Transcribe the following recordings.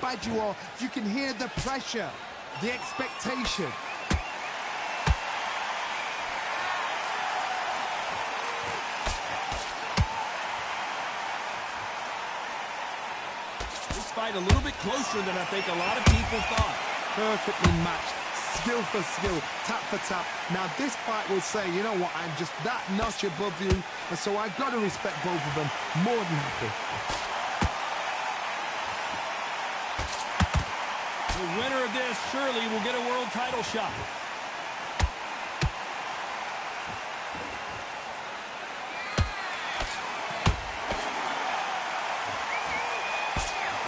bad you are. You can hear the pressure, the expectation. This fight a little bit closer than I think a lot of people thought. Perfectly matched. Skill for skill, tap for tap. Now this fight will say, you know what, I'm just that notch above you, and so I've got to respect both of them more than happy. The winner of this surely will get a world title shot.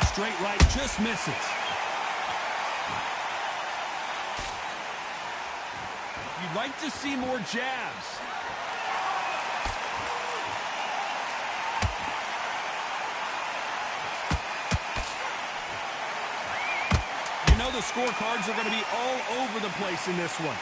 The straight right just misses. You'd like to see more jabs. You know the scorecards are going to be all over the place in this one.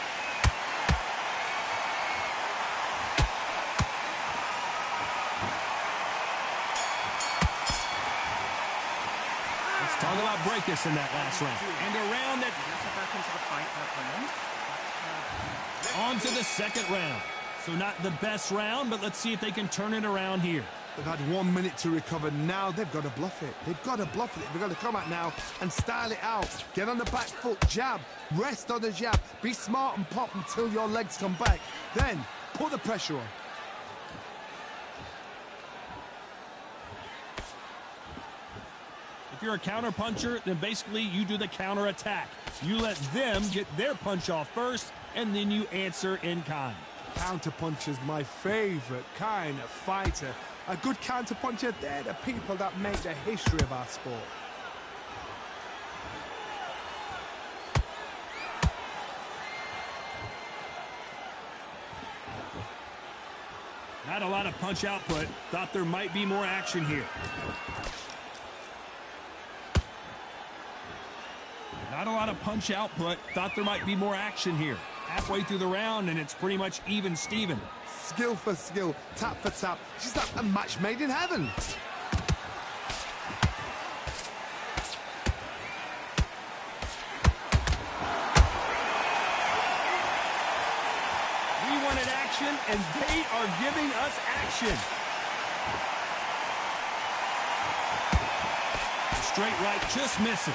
Let's talk about breakers in that last round. And a round that... On to the second round. So not the best round, but let's see if they can turn it around here. They've had 1 minute to recover. Now they've got to bluff it. They've got to bluff it. They've got to come out now and style it out. Get on the back foot, jab, rest on the jab. Be smart and pop until your legs come back. Then put the pressure on. If you're a counter puncher, then basically you do the counter attack. You let them get their punch off first, and then you answer in kind. Counter puncher's my favorite kind of fighter. A good counter puncher, they're the people that make the history of our sport. Not a lot of punch output. Thought there might be more action here. Not a lot of punch output. Thought there might be more action here. Halfway through the round, and it's pretty much even Steven. Skill for skill, tap for tap. She's like a match made in heaven. We wanted action, and they are giving us action. The straight right just misses.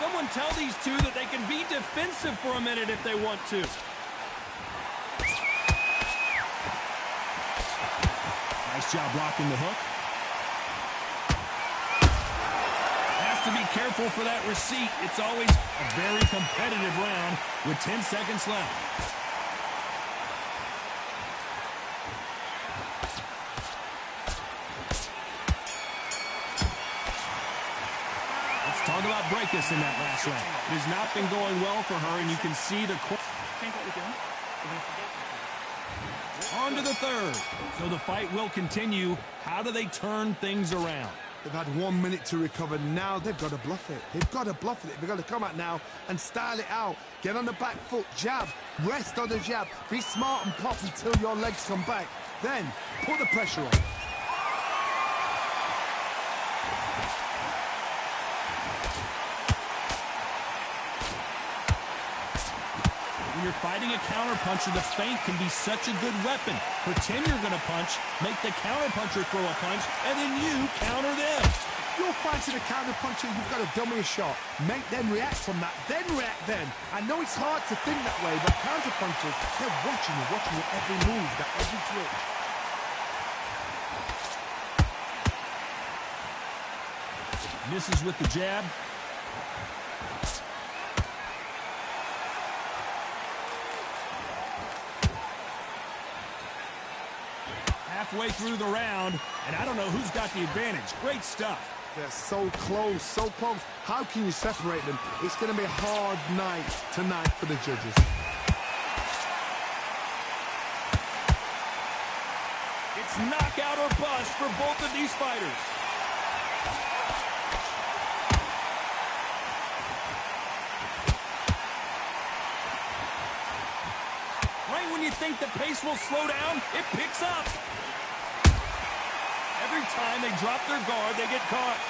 Someone tell these two that they can be defensive for a minute if they want to. Nice job blocking the hook. Has to be careful for that receipt. It's always a very competitive round with 10 seconds left. Talk about breakers in that last round. It has not been going well for her, and you can see the... On to the third. So the fight will continue. How do they turn things around? They've had 1 minute to recover. Now they've got to bluff it. They've got to bluff it. They've got to come out now and style it out. Get on the back foot, jab, rest on the jab. Be smart and pop until your legs come back. Then put the pressure on. When you're fighting a counterpuncher, the feint can be such a good weapon. Pretend you're going to punch, make the counterpuncher throw a punch, and then you counter them. You're fighting a counterpuncher, you've got to dummy a shot. Make them react from that, then react then. I know it's hard to think that way, but counterpunchers, they're watching your every move, that every twitch. Misses with the jab. Halfway through the round, and I don't know who's got the advantage. Great stuff. They're so close, so close. How can you separate them? It's going to be a hard night tonight for the judges. It's knockout or bust for both of these fighters. Right when you think the pace will slow down, it picks up. Every time they drop their guard, they get caught.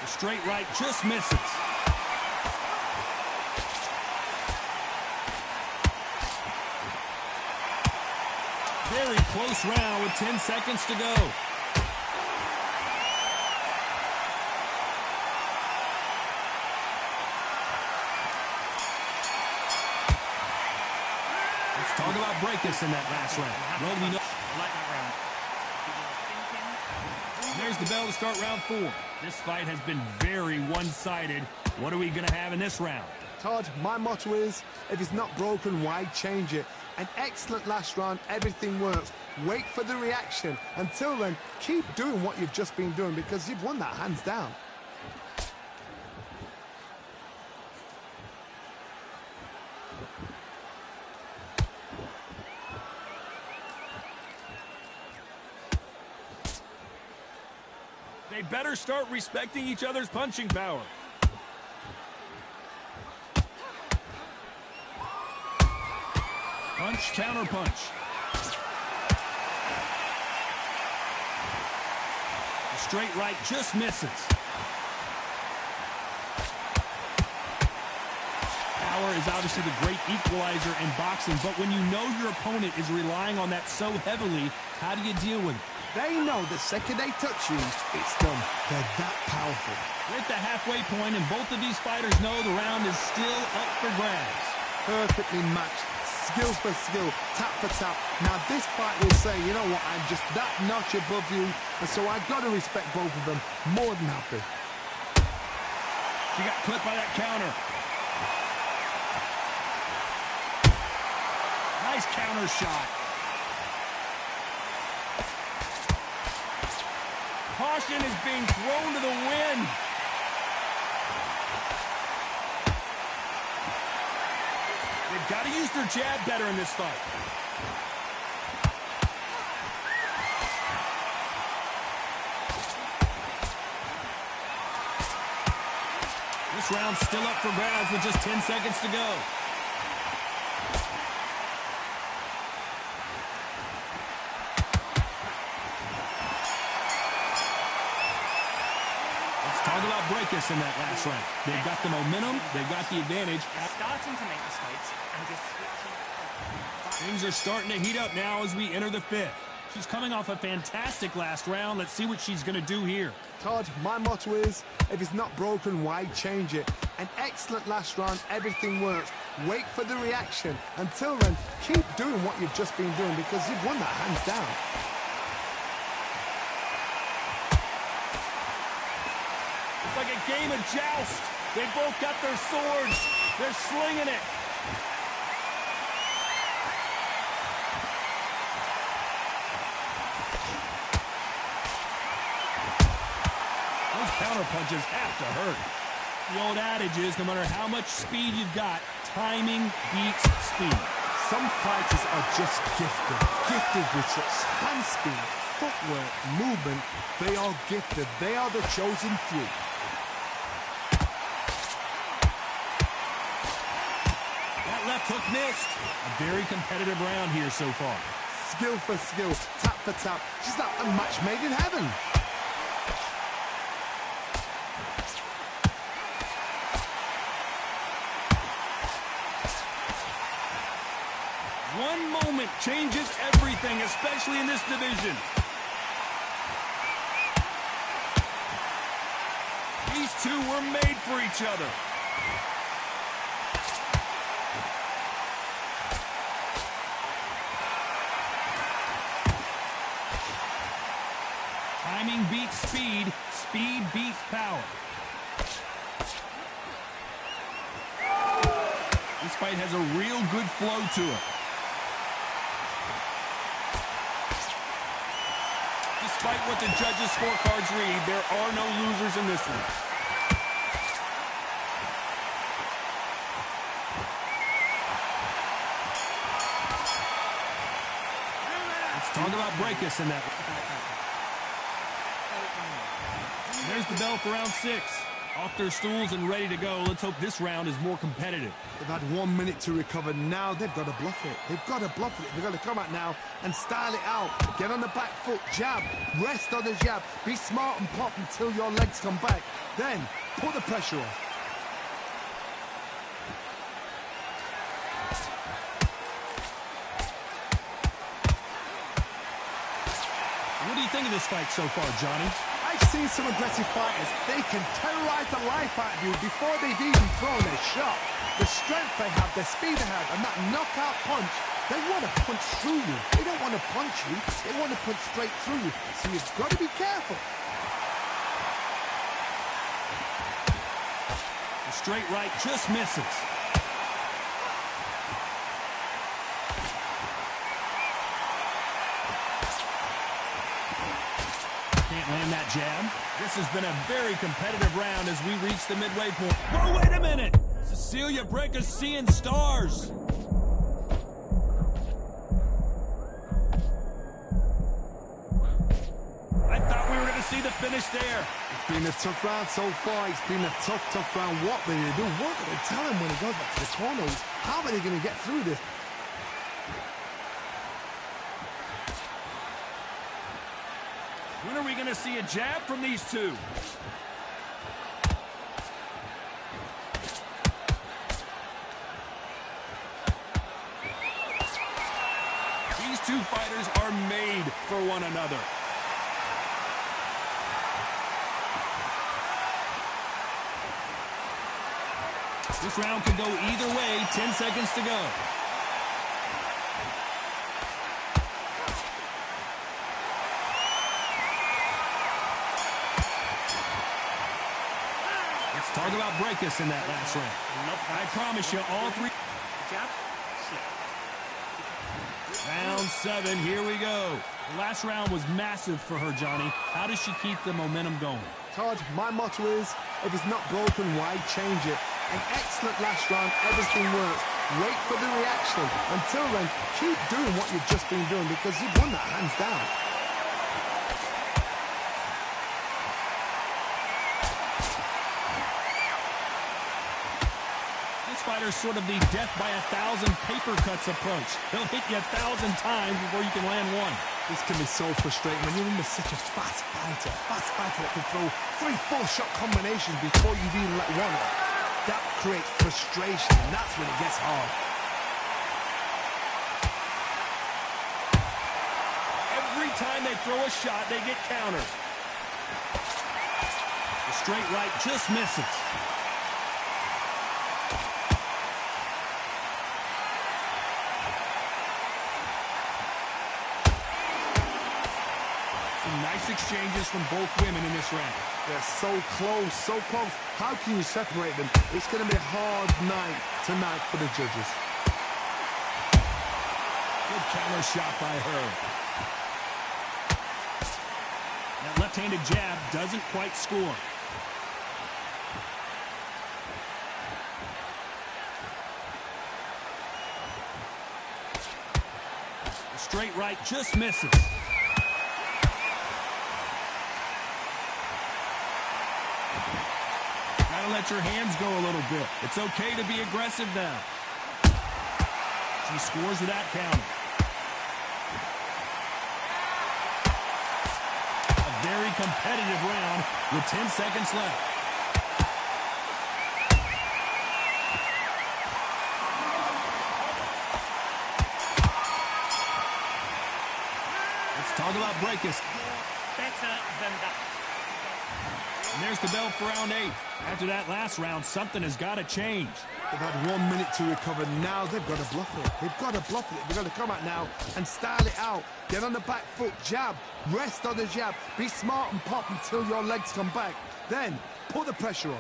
The straight right just misses. Very close round with 10 seconds to go. Let's talk about breakers in that last round. Well, we know. There's the bell to start round 4. This fight has been very one-sided. What are we going to have in this round? Todd, my motto is, if it's not broken, why change it? An excellent last round, everything works. Wait for the reaction. Until then, keep doing what you've just been doing because you've won that hands down. They better start respecting each other's punching power. Punch, counter punch. The straight right just misses. Power is obviously the great equalizer in boxing, but when you know your opponent is relying on that so heavily, how do you deal with it? They know the second they touch you, it's done. They're that powerful. We're at the halfway point, and both of these fighters know the round is still up for grabs. Perfectly matched. Skill for skill, tap for tap. Now this fight will say, you know what, I'm just that notch above you, and so I've got to respect both of them. More than happy. She got clipped by that counter. Nice counter shot. Caution is being thrown to the wind. They've got to use their jab better in this fight. This round's still up for grabs with just 10 seconds to go. Talk about breakers in that last round. They've got the momentum, they've got the advantage. Starting to make mistakes and just switching. Things are starting to heat up now as we enter the 5th. She's coming off a fantastic last round. Let's see what she's going to do here. Todd, my motto is, if it's not broken, why change it? An excellent last round, everything works. Wait for the reaction. Until then, keep doing what you've just been doing because you've won that hands down. It's like a game of joust. They both got their swords. They're slinging it. Those counter punches have to hurt. The old adage is no matter how much speed you've got, timing beats speed. Some fighters are just gifted with such hand speed, footwork, movement. They are gifted. They are the chosen few. That left hook missed. A very competitive round here so far. Skill for skill, tap for tap. She's like a match made in heaven. One moment changes everything, especially in this division. These two were made for each other. Timing beats speed, speed beats power. This fight has a real good flow to it. Despite what the judges' scorecards read, there are no losers in this one. Let's talk about breakers in that. There's the bell for round 6. Off their stools and ready to go. Let's hope this round is more competitive. They've had 1 minute to recover. Now they've got to bluff it. They've got to bluff it. They've got to come out now and style it out. Get on the back foot, jab, rest on the jab. Be smart and pop until your legs come back. Then put the pressure on. What do you think of this fight so far, Johnny? I've seen some aggressive fighters. They can terrorize the life out of you before they've even thrown a shot. The strength they have, the speed they have, and that knockout punch, they want to punch through you. They don't want to punch you. They want to punch straight through you. So you've got to be careful. The straight right just misses. Land that jab. This has been a very competitive round as we reach the midway point. Whoa, wait a minute! Cecilia Brækker's seeing stars. I thought we were going to see the finish there. It's been a tough round so far. It's been a tough round. What will they do? What will they tell him when he goes back to the corners? How are they going to get through this? When are we going to see a jab from these two? These two fighters are made for one another. This round could go either way. 10 seconds to go. Talk about Brækker's in that last round. I promise you, all three. Jab, slip. Round 7, here we go. The last round was massive for her, Johnny. How does she keep the momentum going? Todd, my motto is, if it's not broken, why change it? An excellent last round, everything works. Wait for the reaction. Until then, keep doing what you've just been doing because you've won that hands down. Fighter's sort of the death by 1,000 paper cuts approach. They'll hit you 1,000 times before you can land one. This can be so frustrating when you're in with such a fast fighter that can throw 3-4 shot combinations before you've even let one off. That creates frustration, and that's when it gets hard. Every time they throw a shot, they get countered. The straight right just misses. Nice exchanges from both women in this round. They're so close, so close. How can you separate them? It's going to be a hard night tonight for the judges. Good counter shot by her. That left-handed jab doesn't quite score. The straight right just misses. Let your hands go a little bit. It's okay to be aggressive now. She scores with that counter. A very competitive round with 10 seconds left. Let's talk about Brækker's. Better than that. And there's the bell for round 8. After that last round, something has got to change. They've had 1 minute to recover. Now they've got to bluff it. They've got to bluff it. They've got to come out now and style it out. Get on the back foot, jab, rest on the jab. Be smart and pop until your legs come back. Then put the pressure on.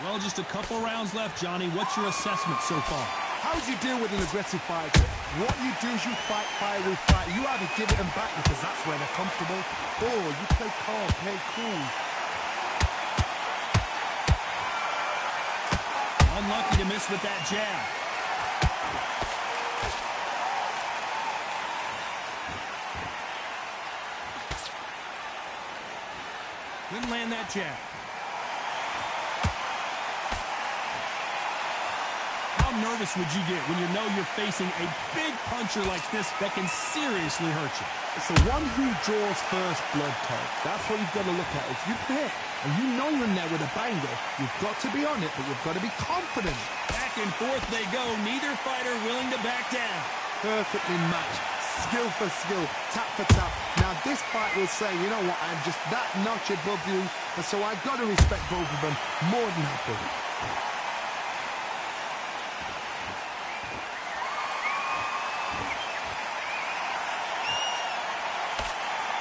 Well, just a couple rounds left, Johnny. What's your assessment so far? How do you deal with an aggressive fighter? What you do is you fight fire with fight. You either give it them back because that's where they're comfortable, or you play calm, play cool. Unlucky to miss with that jab. Couldn't land that jab. How nervous would you get when you know you're facing a big puncher like this that can seriously hurt you? It's the one who draws first blood, Todd. That's what you've got to look at. If you hit and you know you're in there with a banger, you've got to be on it, but you've got to be confident. Back and forth they go. Neither fighter willing to back down. Perfectly matched. Skill for skill, tap for tap. Now this fight will say, you know what, I'm just that notch above you, and so I've got to respect both of them more than happy.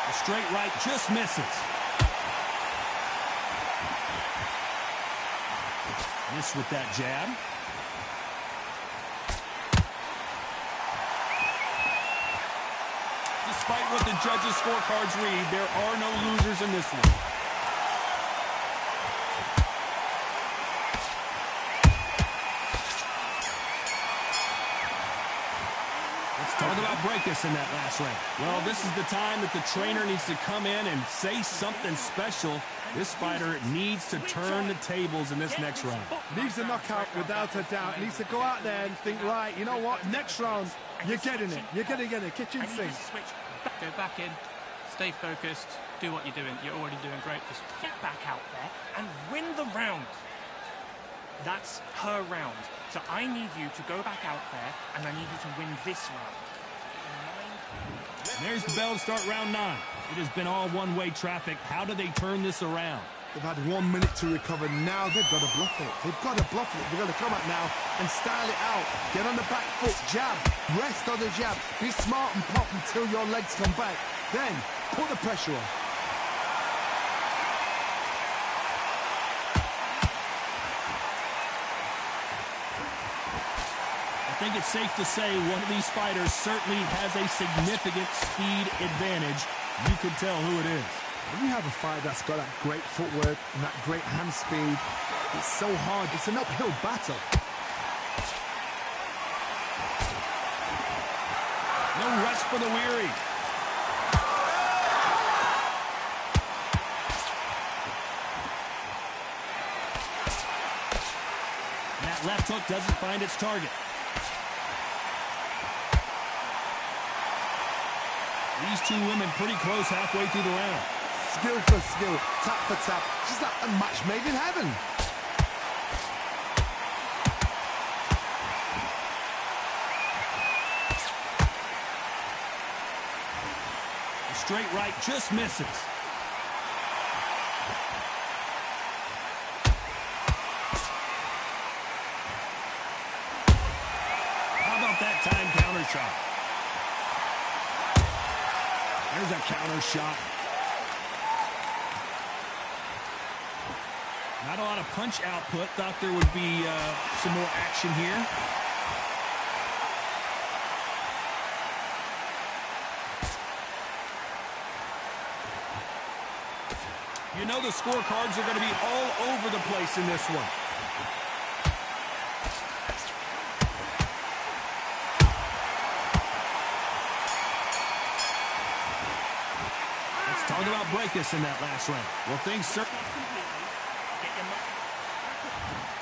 The straight right just misses. Miss with that jab. Despite what the judges' scorecards read, there are no losers in this one. Let's talk about breakers in that last round. Well, this is the time that the trainer needs to come in and say something special. This fighter needs to turn the tables in this next round. Needs a knockout without a doubt. Needs to go out there and think, right, you know what, next round, you're getting it. You're going to get it. Kitchen sink. Go back in, stay focused, do what you're doing. You're already doing great. Just get back out there and win the round. That's her round. So I need you to go back out there and I need you to win this round. There's the bell to start round 9. It has been all one-way traffic. How do they turn this around? They've had 1 minute to recover. Now they've got to bluff it. They've got to bluff it. They've got to come out now and style it out. Get on the back foot, jab, rest on the jab. Be smart and pop until your legs come back. Then put the pressure on. I think it's safe to say one of these fighters certainly has a significant speed advantage. You can tell who it is. When you have a fight that's got that great footwork and that great hand speed, it's so hard. It's an uphill battle. No rest for the weary. And that left hook doesn't find its target. These two women pretty close halfway through the round. Skill for skill, tap for tap. Just like a match made in heaven. The straight right just misses. How about that time counter shot? There's a counter shot. Not a lot of punch output. Thought there would be some more action here. You know the scorecards are going to be all over the place in this one. Talk about breakers in that last round. Well, things certainly...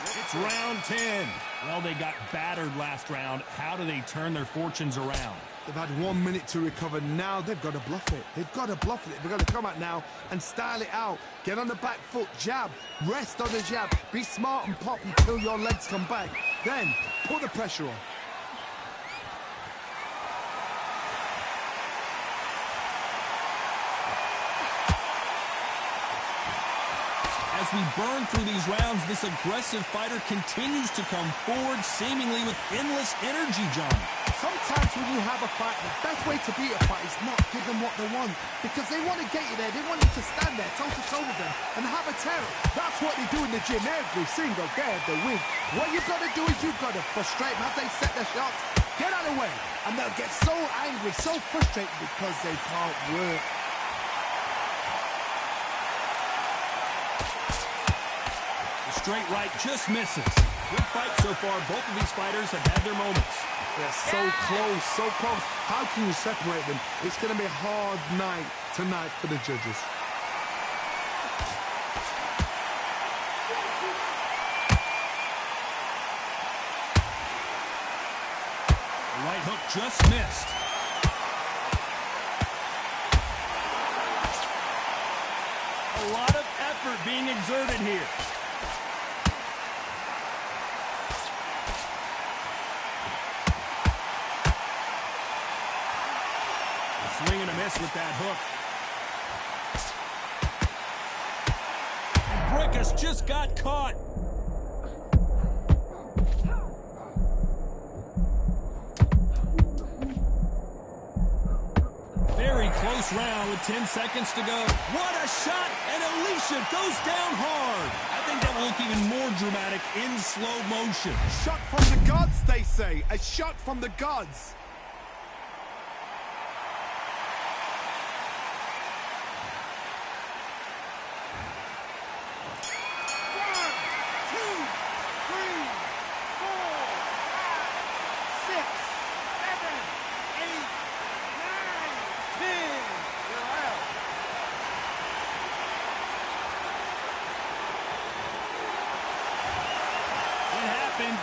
It's round 10. Well, they got battered last round. How do they turn their fortunes around? They've had 1 minute to recover. Now they've got to bluff it. They've got to bluff it. They've got to come out now and style it out. Get on the back foot, jab, rest on the jab. Be smart and pop until your legs come back. Then put the pressure on. As we burn through these rounds, this aggressive fighter continues to come forward, seemingly with endless energy, John. Sometimes when you have a fight, the best way to beat a fight is not give them what they want. Because they want to get you there. They want you to stand there toe-to-toe with them and have a terror. That's what they do in the gym every single day of the week. What you've got to do is you've got to frustrate them as they set their shots. Get out of the way. And they'll get so angry, so frustrated because they can't work. Straight right just misses. Good fight so far. Both of these fighters have had their moments. They're so close, so close. How can you separate them? It's going to be a hard night tonight for the judges. just missed. A lot of effort being exerted here. Swing and a miss with that hook. And Brickus just got caught. Very close round with 10 seconds to go. What a shot, and Alicia goes down hard. I think that will look even more dramatic in slow motion. Shot from the gods, they say. A shot from the gods.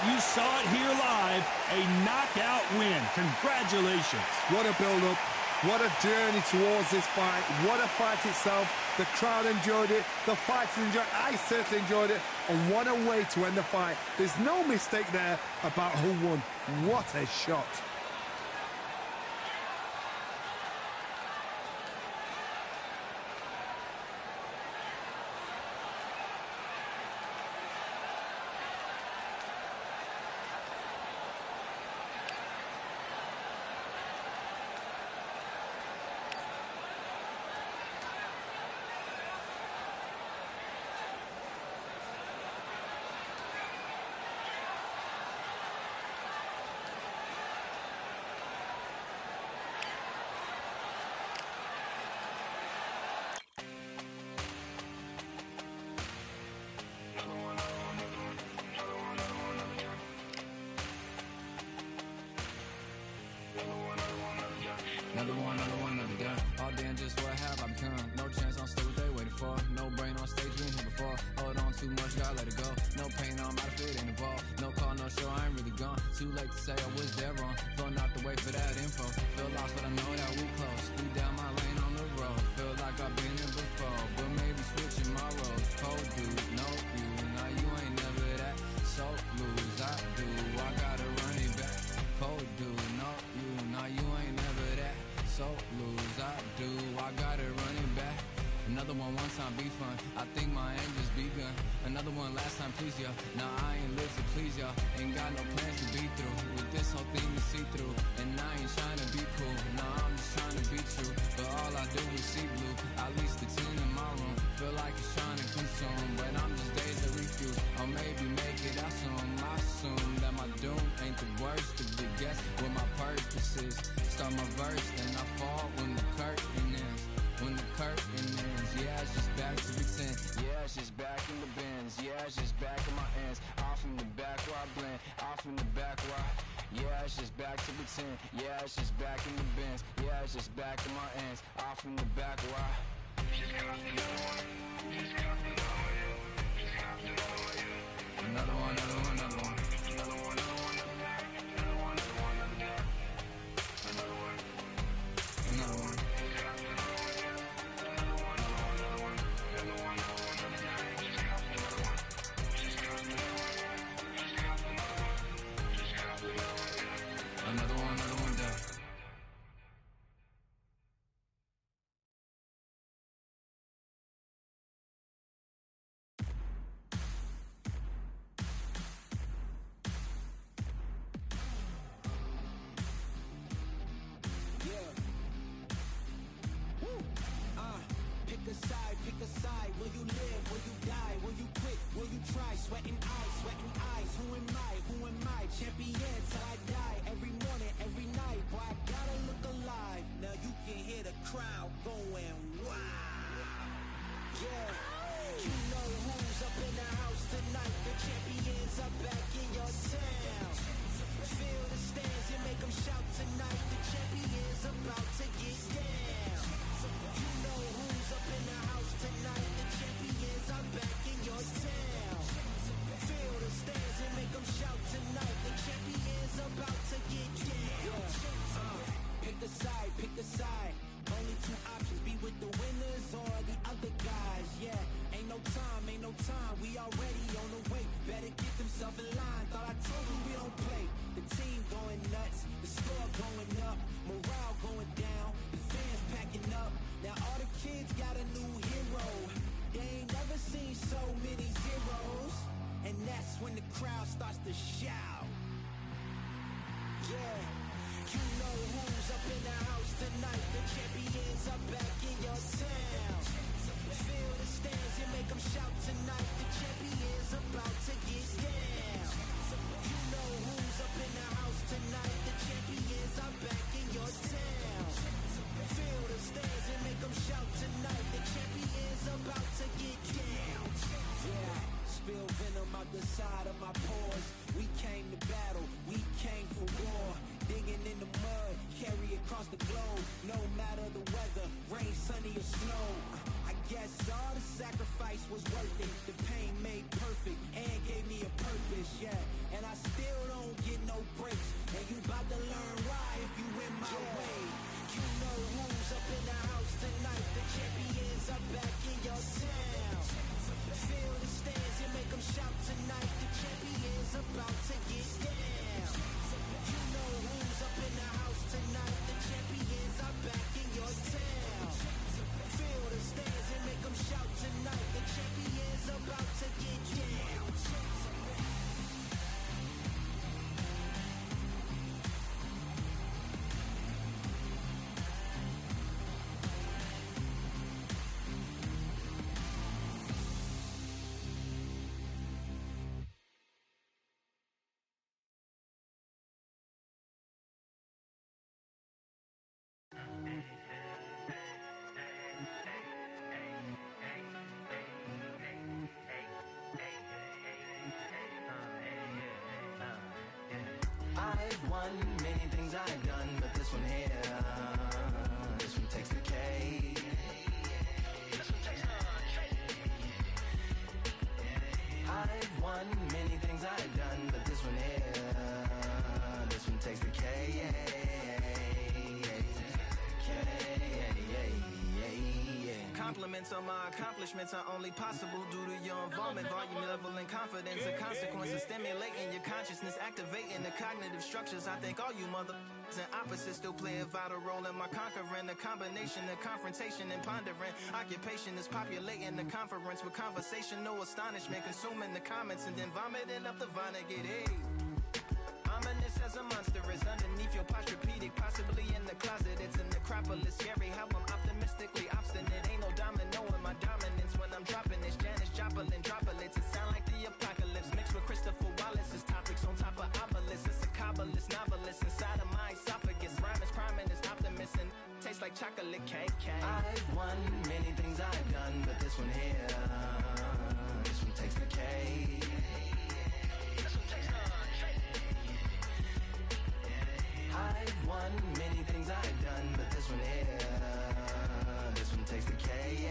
You saw it here live, a knockout win. Congratulations. What a build-up. What a journey towards this fight. What a fight itself. The crowd enjoyed it. The fighters enjoyed it. I certainly enjoyed it. And what a way to end the fight. There's no mistake there about who won. What a shot. Another one, another gun. All damn, just what have I become? No chance, I'm still what they waiting for. No brain on stage, been here before. Hold on too much, gotta let it go. No pain, I'm out of it, ain't involved. No call, no show, I ain't really gone. Too late to say I was dead wrong. Flown out the way for that info. Feel lost, but I know that we close. Speed down my lane on the road. Feel like I've been here before, but maybe switching my roles. Cold dude, no you. Now you ain't never that. So lose, I do. I gotta run it back. Cold dude, no you. Now you ain't never that. So lose, I do, I gotta run it back. Another one time be fun, I think my aim just begun. Another one last time please ya. Now I ain't live to please y'all. Ain't got no plans to be through with this whole thing to see through. And I ain't trying to be cool, nah, I'm just trying to be true. But all I do is see blue, at least the tune in my room. Feel like it's trying to consume, but I'm just days to refuse. Or maybe make it out soon. I assume that my doom ain't the worst of the guess. What my purpose is, start my verse, then I fall when the curtain ends. When the curtain ends, yeah, it's just back to pretend. Yeah, it's just back in the bins. Yeah, it's just back in my ends. Off in the back where I blend. Off in the back where I... Yeah, it's just back to pretend. Yeah, it's just back in the bins. Yeah, it's just back in my ends. Off in the back where I... Just got another one. Just got another one. Just got another one. Another one, another one, another one. Another one, another one, another one. Another one, another one, another one. Another one. Another one. Another one, another one down. time, we already on the way. Better get themselves in line. Thought I told you we don't play. The team going nuts, the score going up, morale going down, the fans packing up. Now all the kids got a new hero. They ain't never seen so many zeros. And that's when the crowd starts to shout. Yeah, you know who's up in the house tonight. The champions are back in your town. Feel the stands and make them shout tonight. The champions about to get down. You know who's up in the house tonight. The champions are back in your town. Feel the stands and make them shout tonight. The champions about to get down. Yeah, spill venom out the side of my pores. We came to battle, we came for war. Digging in the mud, carry across the globe. No matter the weather, rain, sunny or snow. I guess all the sacrifice was worth it. The pain made perfect and gave me a purpose, yeah. And I still don't get no breaks. And you bout to learn why if you in my way. You know who's up in the house tonight. The champions are back in your town. Feel the stands and make them shout tonight. The champions about to get down. You know who's up in the house tonight. The champions are back in your town. Feel the stands and make them shout tonight. The champions about to get down. I've won many things I've done, but this one here, this one takes the cake. I've won many things I've done, but this one here, this one takes the cake. Compliments on my accomplishments are only possible due to your involvement, volume, level, and confidence. The consequences stimulating your consciousness, activating the cognitive structures. I think all you and opposites still play a vital role in my conquering. The combination of confrontation and pondering. Occupation is populating the conference with conversational astonishment, consuming the comments and then vomiting up the Vonnegut. Hey. Ominous as a monster is underneath your posturepedic, possibly in the closet. It's a necropolis, scary how I'm optimistically obstinate. Ain't no domino in my dominance when I'm dropping this. Janis Joplin droplets, it sound like the apocalypse mixed with Christopher Wallace's topics on top of obelisks. It's a kabbalist novelist inside of my esophagus. Rhyme is priming, is optimist and tastes like chocolate cake. I've won many things I've done, but this one here, this one takes the cake. I've won many things I've done, but this one here, this one takes the cake.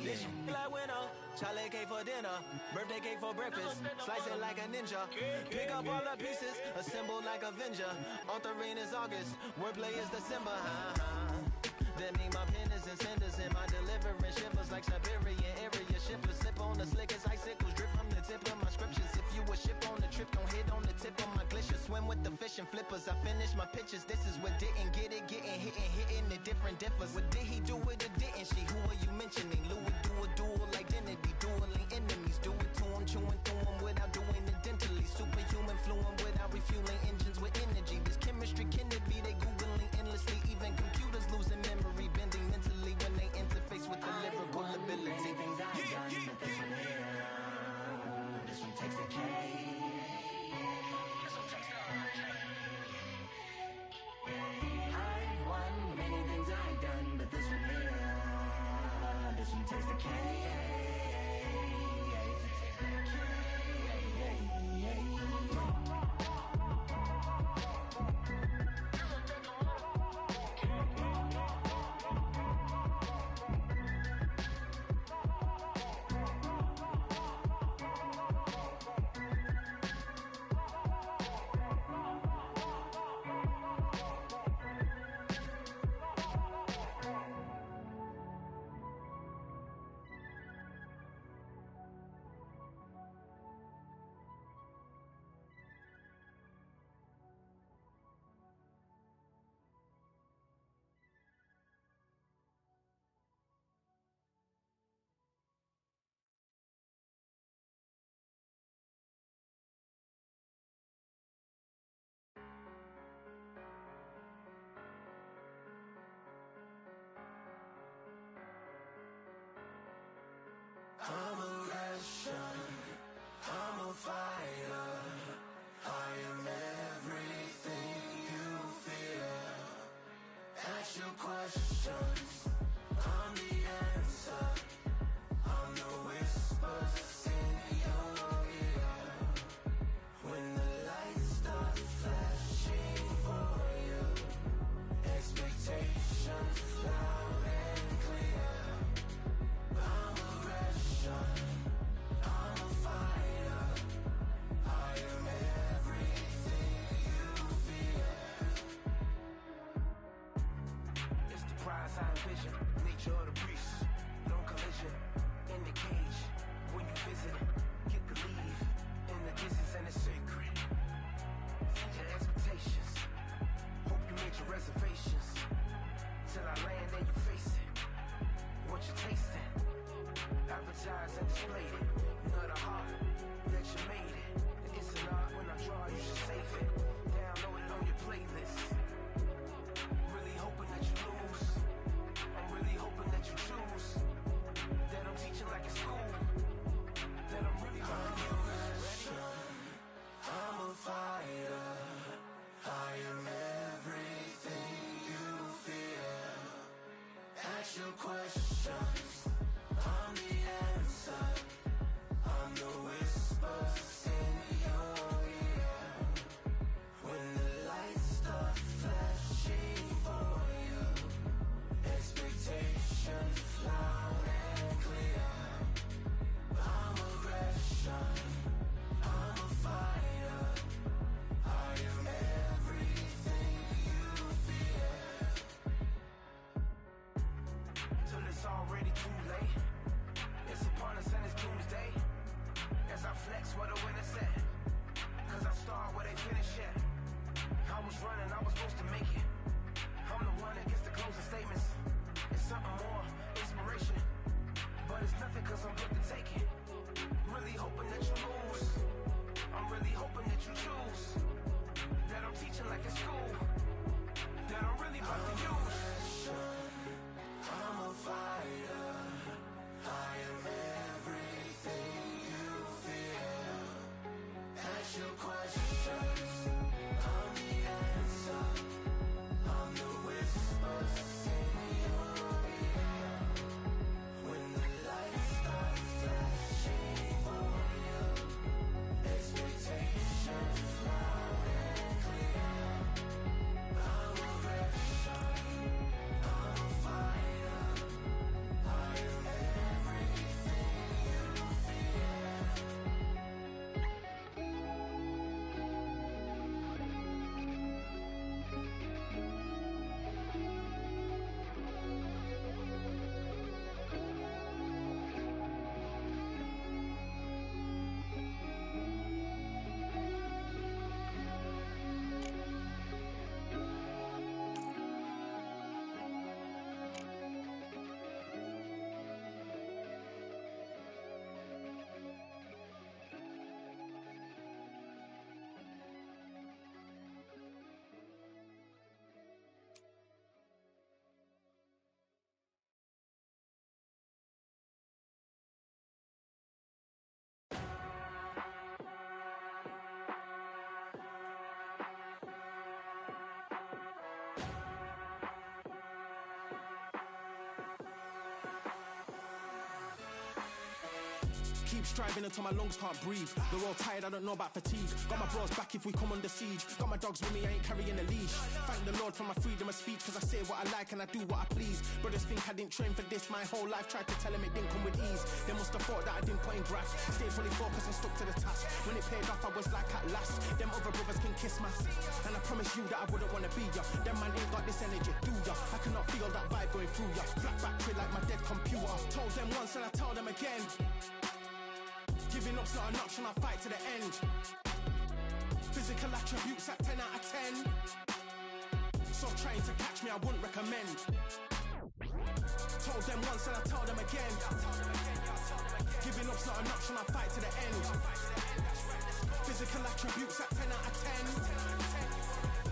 This like winner, chocolate cake for dinner, birthday cake for breakfast, slice it like a ninja, pick up all the pieces, assemble like Avenger. Authoring is August, wordplay is December. That mean my pen is in cinders and my deliverance shivers like Siberian area shippers. Slip on the slickest icicles, drip from the tip of my scriptures. If you a ship on the trip, don't hit on the tip of my glacier. Swim with the fish and flippers. I finish my pitches. This is what didn't get it, getting hit and hitting the different differs. What did he do with it, didn't she? Who are you mentioning? Louis do a dual identity, dueling enemies. Do it to him, chewing through him without doing it dentally. Superhuman fluent without refueling engines with energy. This chemistry can it be? They googling endlessly. Even computers losing memory, bending mentally when they interface with the lyrical ability. Things I've done, but this one here, this one takes the cake. I've won many things I've done, but this one here, this one takes the cake. questions, I'm the answer. I'm the whispers in your ear. When the lights start flashing for you, expectations loud and clear. I'm aggression, I'm a fighter. I am everything you fear. Till it's already too late. It's upon us and it's doomsday. As I flex where the winner set. Cause I start where they finish yet. I was running, I was supposed to make it. I'm the one that gets the closing statements. It's something more, inspiration. But it's nothing cause I'm good to take it. Really hoping that you lose. I'm really hoping that you choose. That I'm teaching like in school. That I'm really about to use. I'm a fighter. I am everything you fear. Ask your questions. I'm the answer. I'm the whispers in your ear. When the lights start flashing for you, expectations loud and clear. I'm aggression, I'm a fighter. I am everything you fear. Keep striving until my lungs can't breathe. They're all tired, I don't know about fatigue. Got my bros back if we come under siege. Got my dogs with me, I ain't carrying a leash. Thank the Lord for my freedom of speech, cause I say what I like and I do what I please. Brothers think I didn't train for this my whole life. Tried to tell them it didn't come with ease. They must have thought that I didn't put in graft. Stayed fully focused and stuck to the task. When it paid off, I was like at last. Them other brothers can kiss my ass. And I promise you that I wouldn't wanna be ya. Them man ain't got this energy, do ya? I cannot feel that vibe going through ya. Flat battery like my dead computer. Told them once and I tell them again. Giving up's not an option, I fight to the end. Physical attributes at 10 out of 10. So trying to catch me, I wouldn't recommend. Told them once and I tell them again. Giving up's not an option, I fight to the end. Physical attributes at 10 out of 10.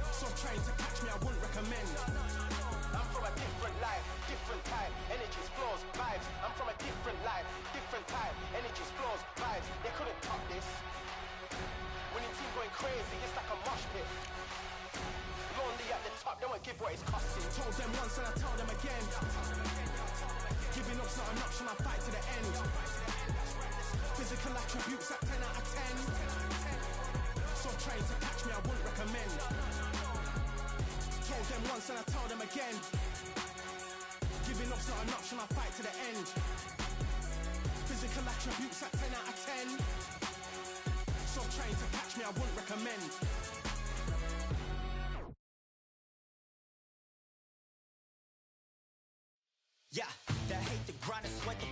So trying to catch me, I wouldn't recommend. I'm from a different life, different time, energies, flows, vibes. I'm from a different life, different time, energies, flows, vibes. They couldn't top this. Winning team going crazy, it's like a mosh pit. Lonely at the top, they won't give what it's costing. Told them once and I tell them again. Giving up's not an option, I fight to the end. Physical attributes at 10 out of 10. So trying to catch me, I wouldn't recommend. Told them once and I tell them again. Giving up's not an option, I fight to the end. Physical attributes at 10 out of 10. So trying to catch me, I wouldn't recommend. Yeah, that hate the grind and sweat the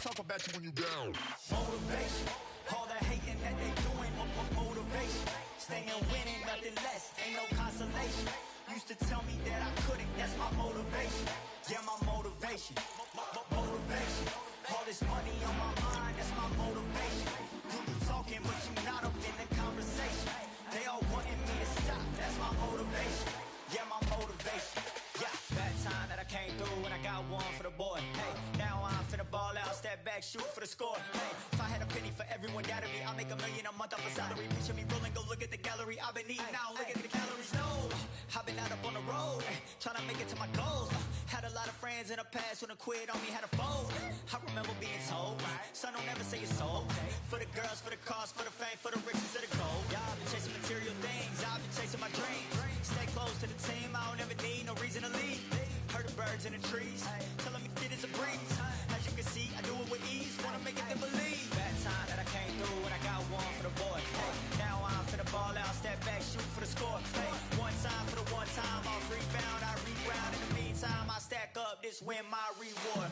Talk about you when you down. motivation. All the hating that they doing, motivation. Staying winning, nothing less, ain't no consolation. Used to tell me that I couldn't, that's my motivation. Yeah, my motivation. Motivation. All this money on my mind, that's my motivation. You talking, but you not up in the conversation. They all wanted me to stop, that's my got one for the boy. Hey, now I'm finna ball out, step back, shoot for the score. Hey, if I had a penny for everyone doubted me, I'll make $1 million a month off a salary. Picture me rolling, go look at the gallery. I've been eating now, look at the calories. No, I've been out up on the road, trying to make it to my goals. Had a lot of friends in the past when I quit on me, had a fold. I remember being told, son, don't ever say it's sold. For the girls, for the cars, for the fame, for the riches, for the gold. Yeah, I've been chasing material things, I've been chasing my dreams. Stay close to the team, I don't ever need no reason to leave. Heard the birds in the trees, telling me it is a breeze. As you can see, I do it with ease, wanna make it then believe. Bad time that I came through when I got one for the boy. Hey, now I'm finna ball out, step back, shoot for the score. Hey, one time for the one time, I'll rebound, I reground. In the meantime, I stack up, this win my reward.